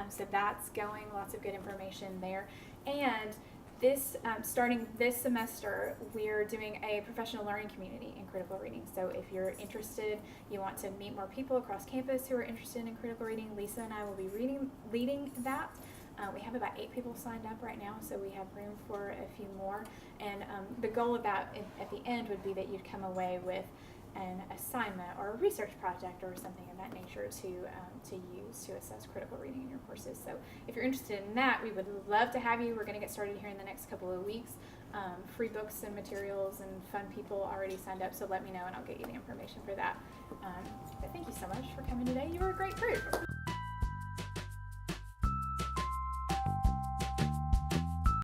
So that's going, lots of good information there. And this, starting this semester, we're doing a professional learning community in critical reading. So if you're interested, you want to meet more people across campus who are interested in critical reading, Lisa and I will be leading that. We have about 8 people signed up right now, so we have room for a few more. And the goal of that at the end would be that you'd come away with an assignment or a research project or something of that nature to use to assess critical reading in your courses. So if you're interested in that, we would love to have you. We're going to get started here in the next couple of weeks. Free books and materials and fun people already signed up, so let me know and I'll get you the information for that. But thank you so much for coming today. You were a great group.